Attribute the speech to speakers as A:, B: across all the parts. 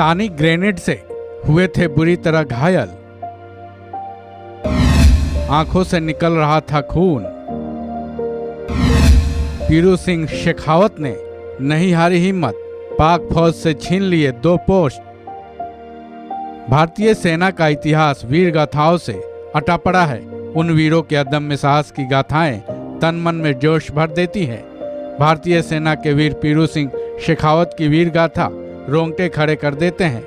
A: Pakistani grenade से हुए थे बुरी तरह घायल, आंखों से निकल रहा था खून। पीरू सिंह शेखावत ने नहीं हारी हिम्मत, पाक फौज से छीन लिए 2 पोस्ट। भारतीय सेना का इतिहास वीर गाथाओं से अटा पड़ा है। उन वीरों के अदम्य साहस की गाथाएं तन मन में जोश भर देती हैं। भारतीय सेना के वीर पीरू सिंह शेखावत की वीर गाथा रोंगटे खड़े कर देते हैं,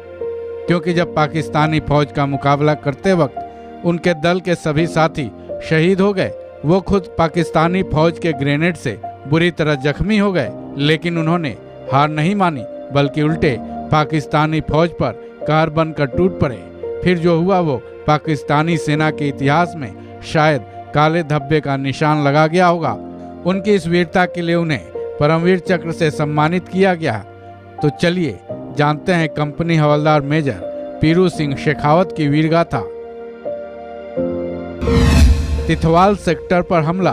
A: क्योंकि जब पाकिस्तानी फौज का मुकाबला करते वक्त उनके दल के सभी साथी शहीद हो गए। वो खुद पाकिस्तानी फौज के ग्रेनेड से बुरी तरह जख्मी हो गए, लेकिन उन्होंने हार नहीं मानी, बल्कि उल्टे पाकिस्तानी फौज पर कहर बनकर टूट पड़े। फिर जो हुआ वो पाकिस्तानी सेना के इतिहास में शायद काले धब्बे का निशान लगा गया होगा। उनकी इस वीरता के लिए उन्हें परमवीर चक्र से सम्मानित किया गया। तो चलिए जानते हैं कंपनी हवलदार मेजर पीरू सिंह शेखावत की वीरगाथा। तिथवाल सेक्टर पर हमला।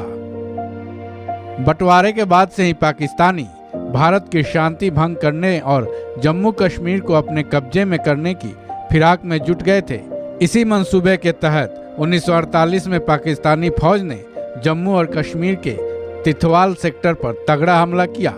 A: बंटवारे के बाद से ही पाकिस्तानी भारत की शांति भंग करने और जम्मू कश्मीर को अपने कब्जे में करने की फिराक में जुट गए थे। इसी मंसूबे के तहत 1948 में पाकिस्तानी फौज ने जम्मू और कश्मीर के तिथवाल सेक्टर पर तगड़ा हमला किया।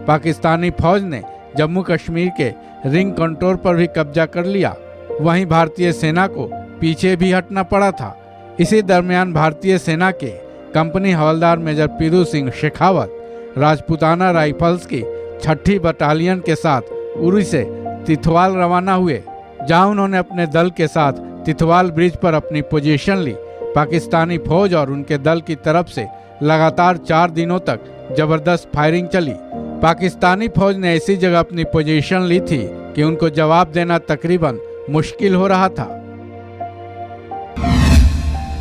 A: पाकिस्तानी फौज ने जम्मू कश्मीर के रिंग कंट्रोल पर भी कब्जा कर लिया। वहीं भारतीय सेना को पीछे भी हटना पड़ा था। इसी दरमियान भारतीय सेना के कंपनी हवलदार मेजर पीरू सिंह शेखावत राजपूताना राइफल्स की 6ठी बटालियन के साथ उरी से तिथवाल रवाना हुए, जहां उन्होंने अपने दल के साथ तिथवाल ब्रिज पर अपनी पोजीशन ली। पाकिस्तानी फौज और उनके दल की तरफ से लगातार 4 दिनों तक जबरदस्त फायरिंग चली। पाकिस्तानी फौज ने ऐसी जगह अपनी पोजीशन ली थी कि उनको जवाब देना तकरीबन मुश्किल हो रहा था।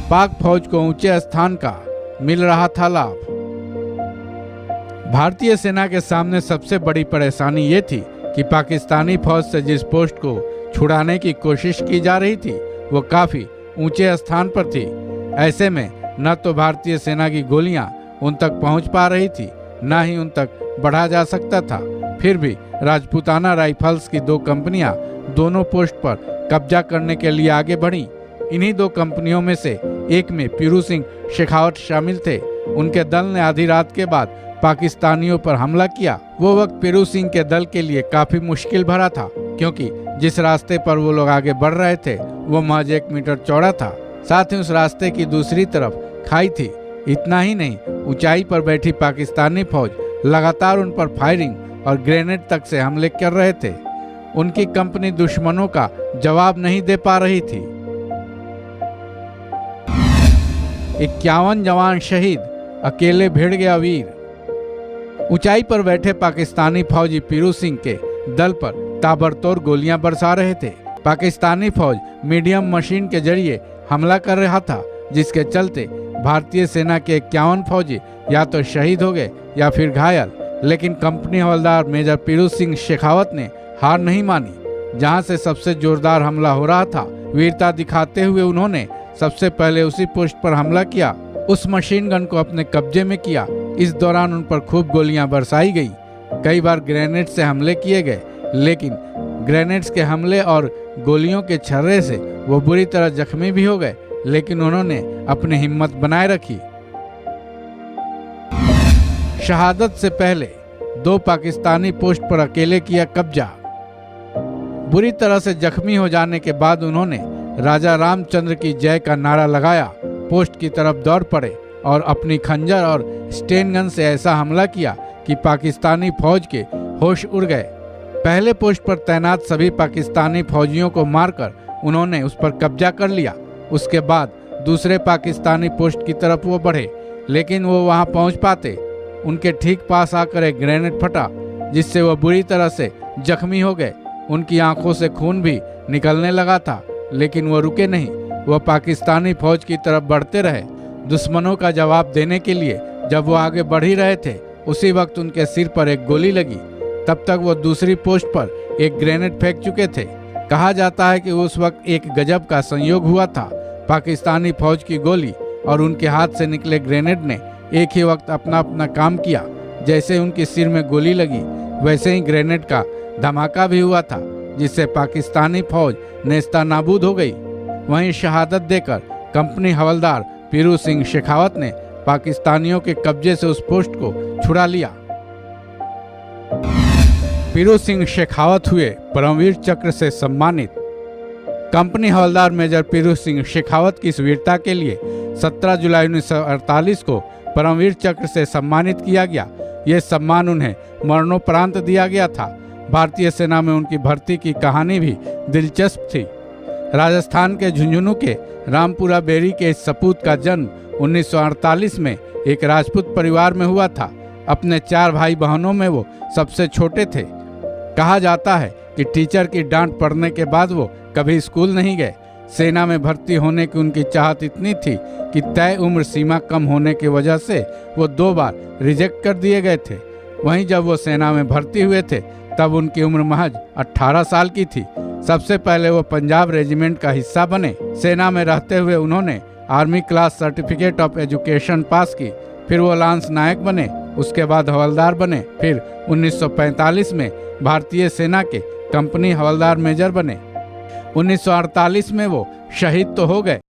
A: पाक फौज को ऊंचे स्थान का मिल रहा था लाभ। भारतीय सेना के सामने सबसे बड़ी परेशानी ये थी कि पाकिस्तानी फौज से जिस पोस्ट को छुड़ाने की कोशिश की जा रही थी वो काफी ऊंचे स्थान पर थी। ऐसे में न तो भारतीय सेना की गोलियां उन तक पहुंच पा रही थी, न ही उन तक बढ़ा जा सकता था। फिर भी राजपूताना राइफल्स की 2 कंपनियां दोनों पोस्ट पर कब्जा करने के लिए आगे बढ़ी। इन्हीं 2 कंपनियों में से एक में पीरू सिंह शेखावत शामिल थे। उनके दल ने आधी रात के बाद पाकिस्तानियों पर हमला किया। वो वक्त पीरू सिंह के दल के लिए काफी मुश्किल भरा था, क्योंकि जिस रास्ते पर वो लोग आगे बढ़ रहे थे वो महज 1 मीटर चौड़ा था। साथ ही उस रास्ते की दूसरी तरफ खाई थी। इतना ही नहीं, ऊंचाई पर बैठी पाकिस्तानी फौज लगातार उन पर फायरिंग और ग्रेनेड तक से हमले कर रहे थे। उनकी कंपनी दुश्मनों का जवाब नहीं दे पा रही थी। 51 जवान शहीद, अकेले भिड़ गया वीर। ऊंचाई पर बैठे पाकिस्तानी फौजी पीरू सिंह के दल पर ताबड़तोड़ गोलियां बरसा रहे थे। पाकिस्तानी फौज मीडियम मशीन के जरिए हमला कर रहा था, जिसके चलते भारतीय सेना के 51 फौजी या तो शहीद हो गए या फिर घायल। लेकिन कंपनी हवलदार मेजर पीरू सिंह शेखावत ने हार नहीं मानी। जहां से सबसे जोरदार हमला हो रहा था, वीरता दिखाते हुए उन्होंने सबसे पहले उसी पोस्ट पर हमला किया। उस मशीन गन को अपने कब्जे में किया। इस दौरान उन पर खूब गोलियां बरसाई गई। कई बार ग्रेनेड से हमले किए गए, लेकिन ग्रेनेड्स के हमले और गोलियों के छर्रे से वो बुरी तरह जख्मी भी हो गए, लेकिन उन्होंने अपनी हिम्मत बनाए रखी। शहादत से पहले 2 पाकिस्तानी पोस्ट पर अकेले किया कब्जा। बुरी तरह से जख्मी हो जाने के बाद उन्होंने राजा रामचंद्र की जय का नारा लगाया, पोस्ट की तरफ दौड़ पड़े और अपनी खंजर और स्टेन गन से ऐसा हमला किया कि पाकिस्तानी फौज के होश उड़ गए। पहले पोस्ट पर तैनात सभी पाकिस्तानी फौजियों को मारकर उन्होंने उस पर कब्जा कर लिया। उसके बाद दूसरे पाकिस्तानी पोस्ट की तरफ वो बढ़े, लेकिन वो वहां पहुंच पाते उनके ठीक पास आकर एक ग्रेनेड फटा, जिससे वो बुरी तरह से जख्मी हो गए। उनकी आंखों से खून भी निकलने लगा था, लेकिन वो रुके नहीं। वह पाकिस्तानी फौज की तरफ बढ़ते रहे। दुश्मनों का जवाब देने के लिए जब वो आगे बढ़ ही रहे थे, उसी वक्त उनके सिर पर एक गोली लगी। तब तक वो दूसरी पोस्ट पर एक ग्रेनेड फेंक चुके थे। कहा जाता है कि उस वक्त एक गजब का संयोग हुआ था। पाकिस्तानी फौज की गोली और उनके हाथ से निकले ग्रेनेड ने एक ही वक्त अपना अपना काम किया। जैसे उनके सिर में गोली लगी, वैसे ही ग्रेनेड का धमाका भी हुआ था, जिससे पाकिस्तानी फौज नेस्तानाबूद हो गई। वहीं शहादत देकर कंपनी हवलदार पीरू सिंह शेखावत ने पाकिस्तानियों के कब्जे से उस पोस्ट को छुड़ा लिया। पीरू सिंह शेखावत हुए परमवीर चक्र से सम्मानित। कंपनी हवलदार मेजर पीरू सिंह शेखावत की इस वीरता के लिए 17 जुलाई 1948 को परमवीर चक्र से सम्मानित किया गया। ये सम्मान उन्हें मरणोपरांत दिया गया था। भारतीय सेना में उनकी भर्ती की कहानी भी दिलचस्प थी। राजस्थान के झुंझुनू के रामपुरा बेरी के इस सपूत का जन्म 1948 में एक राजपूत परिवार में हुआ था। अपने 4 भाई बहनों में वो सबसे छोटे थे। कहा जाता है कि टीचर की डांट पड़ने के बाद वो कभी स्कूल नहीं गए। सेना में भर्ती होने की उनकी चाहत इतनी थी कि तय उम्र सीमा कम होने की वजह से वो 2 बार रिजेक्ट कर दिए गए थे। वहीं जब वो सेना में भर्ती हुए थे तब उनकी उम्र महज 18 साल की थी। सबसे पहले वो पंजाब रेजिमेंट का हिस्सा बने। सेना में रहते हुए उन्होंने army class certificate of education pass की। फिर वो लांस नायक बने, उसके बाद हवलदार बने। फिर 1945 में भारतीय सेना के कंपनी हवलदार मेजर बने। 1948 में वो शहीद तो हो गए,